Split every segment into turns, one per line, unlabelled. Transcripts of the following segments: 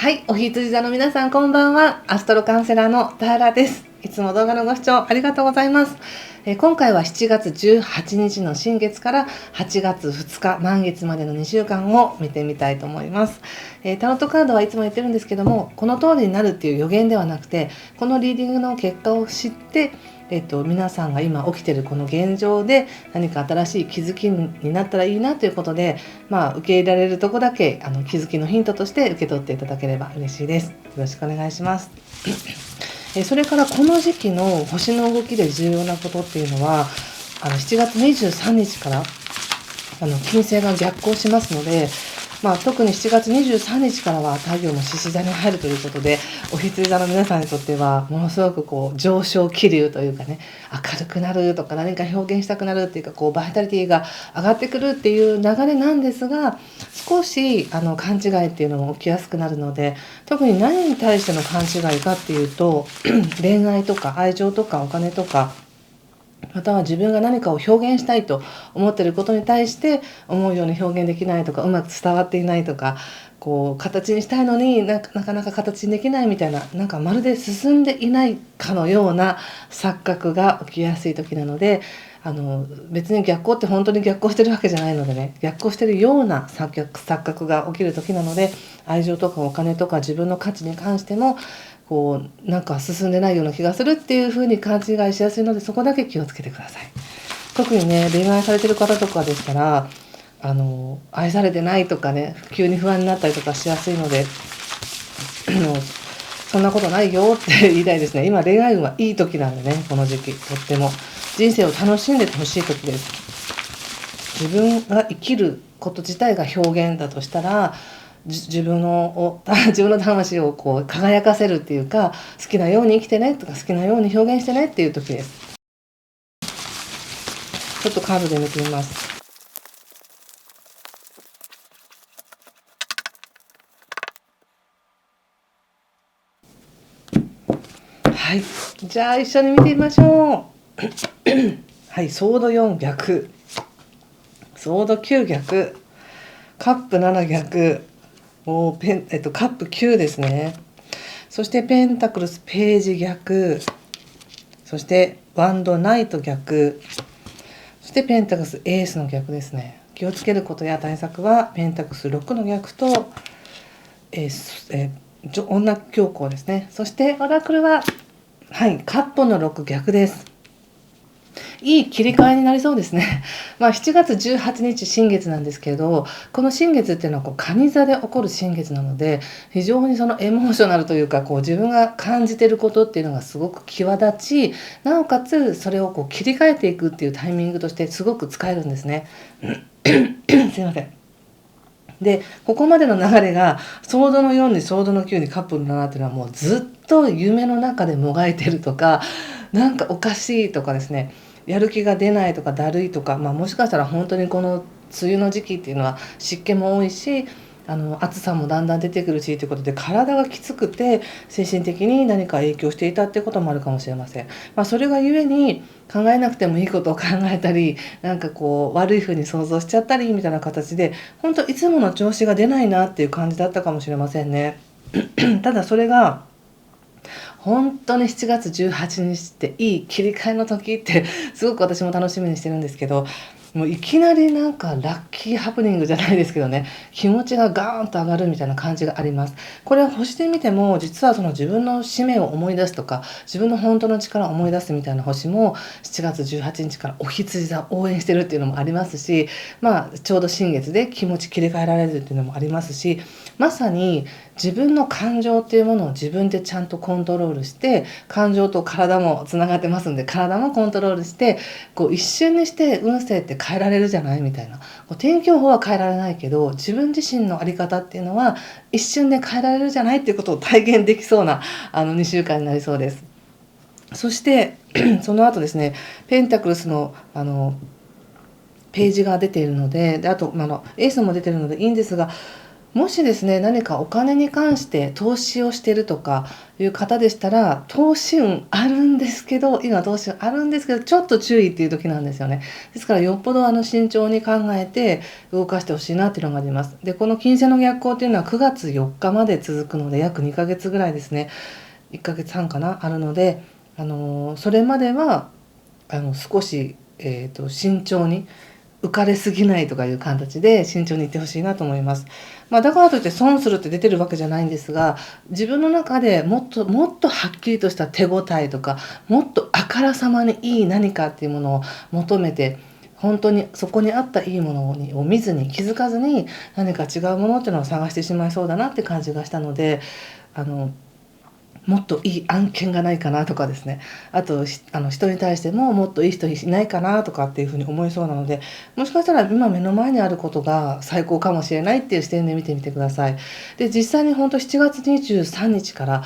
はい、お羊座の皆さんこんばんは。アストロカウンセラーの田原です。いつも動画のご視聴ありがとうございます。今回は7月18日の新月から8月2日満月までの2週間を見てみたいと思います。タロットカードはいつも言ってるんですけども、この通りになるっていう予言ではなくて、このリーディングの結果を知って皆さんが今起きているこの現状で何か新しい気づきになったらいいなということで、受け入れられるとこだけ気づきのヒントとして受け取っていただければ嬉しいです。よろしくお願いします。それからこの時期の星の動きで重要なことっていうのは7月23日から金星が逆行しますので、特に7月23日からは太陽の獅子座に入るということで、お羊座の皆さんにとってはものすごく上昇気流というかね、明るくなるとか何か表現したくなるっていうかバイタリティが上がってくるっていう流れなんですが、少し勘違いっていうのも起きやすくなるので、特に何に対しての勘違いかっていうと恋愛とか愛情とかお金とか、または自分が何かを表現したいと思っていることに対して思うように表現できないとか、うまく伝わっていないとか、形にしたいのになかなか形にできないみたいな、なんかまるで進んでいないかのような錯覚が起きやすい時なので、別に逆行って本当に逆行してるわけじゃないのでね、逆行してるような錯覚が起きる時なので、愛情とかお金とか自分の価値に関してもなんか進んでないような気がするっていう風に勘違いしやすいので、そこだけ気をつけてください。特にね、恋愛されてる方とかでしたら愛されてないとかね、急に不安になったりとかしやすいのでそんなことないよって言いたいですね。今恋愛運はいい時なんでね、この時期とっても人生を楽しんでてほしい時です。自分が生きること自体が表現だとしたら、自分の魂を輝かせるっていうか、好きなように生きてねとか好きなように表現してねっていう時です。ちょっとカードで見てみます。はい、じゃあ一緒に見てみましょうはい、ソード4逆、ソード9逆、カップ7逆、カップ9ですね。そしてペンタクルスページ逆、そしてワンドナイト逆、そしてペンタクルスエースの逆ですね。気をつけることや対策はペンタクルス6の逆と、女教皇ですね。そしてオラクルははい、カップの6逆です。いい切り替えになりそうですね。7月18日新月なんですけど、この新月っていうのは蟹座で起こる新月なので、非常にそのエモーショナルというか自分が感じていることっていうのがすごく際立ち、なおかつそれを切り替えていくっていうタイミングとしてすごく使えるんですね。すいません。でここまでの流れがソードの4にソードの9にカップの7っていうのはもうずっと夢の中でもがいてるとか、なんかおかしいとかですね、やる気が出ないとかだるいとか、もしかしたら本当にこの梅雨の時期っていうのは湿気も多いし、暑さもだんだん出てくるしということで体がきつくて精神的に何か影響していたっていうこともあるかもしれません。それがゆえに考えなくてもいいことを考えたり、なんか悪い風に想像しちゃったりみたいな形で、本当いつもの調子が出ないなっていう感じだったかもしれませんね。ただそれが本当に7月18日っていい切り替えの時ってすごく私も楽しみにしてるんですけど、もういきなりなんかラッキーハプニングじゃないですけどね、気持ちがガーンと上がるみたいな感じがあります。これは星で見ても実はその自分の使命を思い出すとか、自分の本当の力を思い出すみたいな星も7月18日からお羊座を応援してるっていうのもありますし、ちょうど新月で気持ち切り替えられるっていうのもありますし、まさに自分の感情っていうものを自分でちゃんとコントロールして、感情と体もつながってますんで体もコントロールして、一瞬にして運勢って変えられるじゃないみたいな、天気予報は変えられないけど自分自身の在り方っていうのは一瞬で変えられるじゃないっていうことを体現できそうな2週間になりそうです。そしてその後ですね、ペンタクルスのページが出ているので、あとエースも出ているのでいいんですが、もしですね、何かお金に関して投資をしてるとかいう方でしたら、投資運あるんですけど、今投資運あるんですけど、ちょっと注意っていう時なんですよね。ですからよっぽど慎重に考えて動かしてほしいなっていうのがあります。で、この金星の逆行っていうのは9月4日まで続くので、約2ヶ月ぐらいですね。1ヶ月半かな、あるので、それまでは少し、慎重に浮かれすぎないとかいう形で慎重にいってほしいなと思います。だからといって損するって出てるわけじゃないんですが、自分の中でもっともっとはっきりとした手応えとか、もっとあからさまにいい何かっていうものを求めて、本当にそこにあったいいものを見ずに気づかずに何か違うものっていうのを探してしまいそうだなって感じがしたので、もっといい案件がないかなとかですね、あと人に対してももっといい人いないかなとかっていうふうに思いそうなので、もしかしたら今目の前にあることが最高かもしれないっていう視点で見てみてください。で、実際に本当7月23日から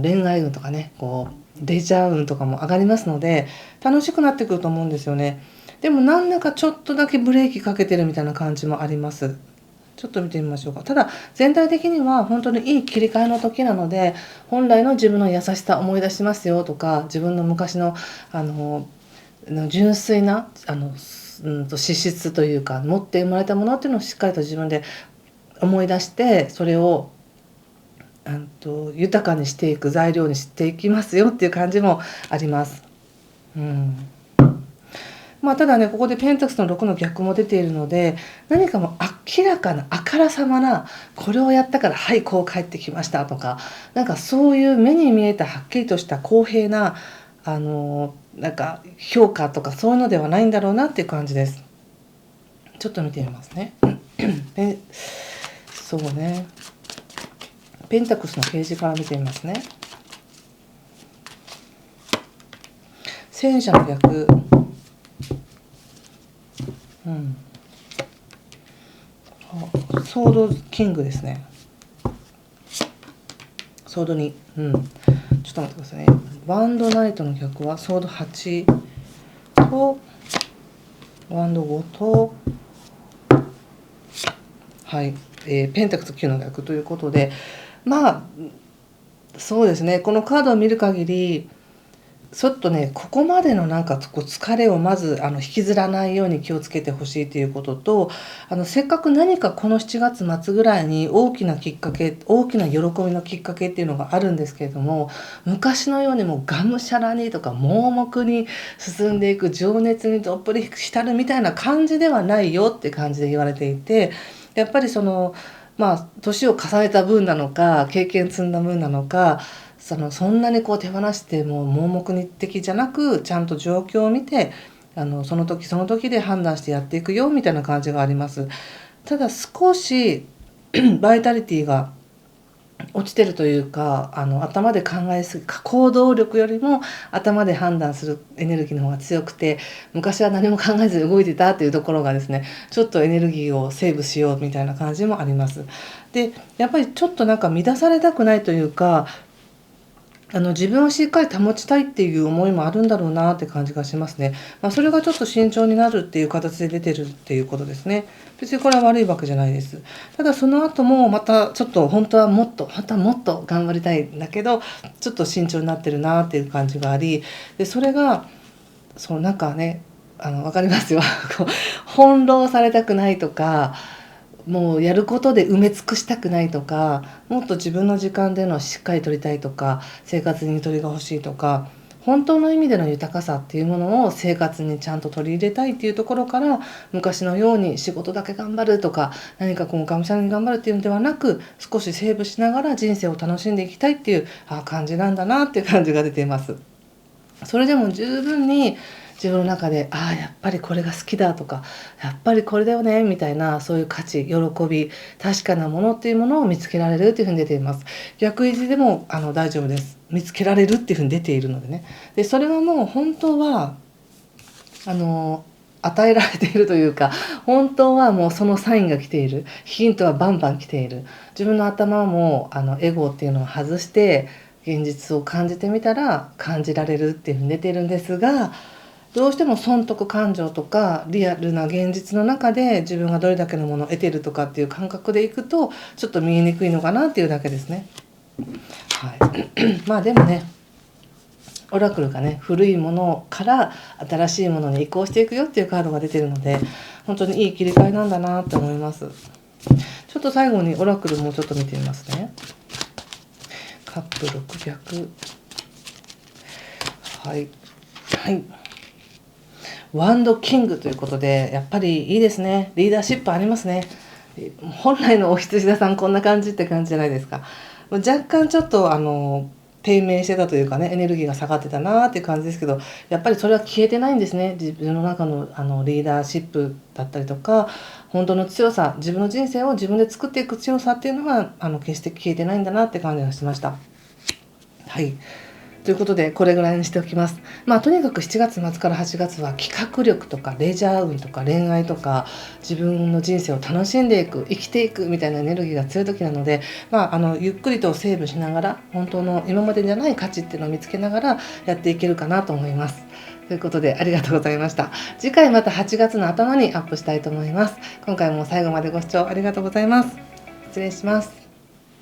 恋愛運とかね、こうレジャー運とかも上がりますので、楽しくなってくると思うんですよね。でもなんだかちょっとだけブレーキかけてるみたいな感じもあります。ちょっと見てみましょうか。ただ全体的には本当にいい切り替えの時なので、本来の自分の優しさ思い出しますよとか、自分の昔の純粋な資質というか、持って生まれたものっていうのをしっかりと自分で思い出して、それを豊かにしていく材料にしていきますよっていう感じもあります。ただね、ここでペンタクスの6の逆も出ているので、何かも明らかなあからさまな、これをやったからはいこう返ってきましたとか、なんかそういう目に見えたはっきりとした公平ななんか評価とかそういうのではないんだろうなっていう感じです。ちょっと見てみますね。そうね、ペンタクスのページから見てみますね。戦車の逆、ソードキングですね。ソード2、ちょっと待ってくださいね。ワンドナイトの逆はソード8とワンド5と、はい、ペンタクス9の逆ということで、そうですね、このカードを見る限り、ちょっとね、ここまでのなんかこう疲れをまず引きずらないように気をつけてほしいということと、せっかく何かこの7月末ぐらいに大きなきっかけ、大きな喜びのきっかけっていうのがあるんですけれども、昔のようにもうがむしゃらにとか盲目に進んでいく、情熱にどっぷり浸るみたいな感じではないよって感じで言われていて、やっぱり年を重ねた分なのか、経験積んだ分なのか、そんなにこう手放しても盲目的じゃなく、ちゃんと状況を見てその時その時で判断してやっていくよみたいな感じがあります。ただ少しバイタリティが落ちてるというか、頭で考えすぎ、行動力よりも頭で判断するエネルギーの方が強くて、昔は何も考えずに動いてたっていうところがですね、ちょっとエネルギーをセーブしようみたいな感じもあります。で、やっぱりちょっとなんか乱されたくないというか、自分をしっかり保ちたいっていう思いもあるんだろうなって感じがしますね。それがちょっと慎重になるっていう形で出てるっていうことですね。別にこれは悪いわけじゃないです。ただその後もまたちょっと本当はもっと頑張りたいんだけど、ちょっと慎重になってるなっていう感じがあり、でそれがなんかね、わかりますよ。こう翻弄されたくないとか、もうやることで埋め尽くしたくないとか、もっと自分の時間でのしっかり取りたいとか、生活にゆとりが欲しいとか、本当の意味での豊かさっていうものを生活にちゃんと取り入れたいっていうところから、昔のように仕事だけ頑張るとか、何かこうがむしゃらに頑張るっていうのではなく、少しセーブしながら人生を楽しんでいきたいっていう感じなんだなっていう感じが出ています。それでも十分に自分の中でやっぱりこれが好きだとか、やっぱりこれだよねみたいな、そういう価値、喜び、確かなものっていうものを見つけられるっていうふうに出ています。逆位置でも大丈夫です。見つけられるっていうふうに出ているのでね。でそれはもう本当は与えられているというか、本当はもうそのサインが来ている、ヒントはバンバン来ている。自分の頭もエゴっていうのを外して現実を感じてみたら感じられるっていうふうに出てるんですが、どうしても損得感情とかリアルな現実の中で自分がどれだけのものを得てるとかっていう感覚でいくとちょっと見えにくいのかなっていうだけですね。はい、まあでもね、オラクルがね、古いものから新しいものに移行していくよっていうカードが出てるので、本当にいい切り替えなんだなって思います。ちょっと最後にオラクルもうちょっと見てみますね。カップ6逆、はいはい、ワンドキングということで、やっぱりいいですね。リーダーシップありますね。本来のお羊座さんこんな感じって感じじゃないですか。若干ちょっと低迷してたというかね、エネルギーが下がってたなっていう感じですけど、やっぱりそれは消えてないんですね。自分の中のリーダーシップだったりとか、本当の強さ、自分の人生を自分で作っていく強さっていうのは決して消えてないんだなって感じがしました。はい。ということでこれぐらいにしておきます。とにかく7月末から8月は企画力とかレジャー運とか恋愛とか自分の人生を楽しんでいく、生きていくみたいなエネルギーが強い時なので、ゆっくりとセーブしながら本当の今までじゃない価値っていうのを見つけながらやっていけるかなと思います。ということでありがとうございました。次回また8月の頭にアップしたいと思います。今回も最後までご視聴ありがとうございます。失礼します。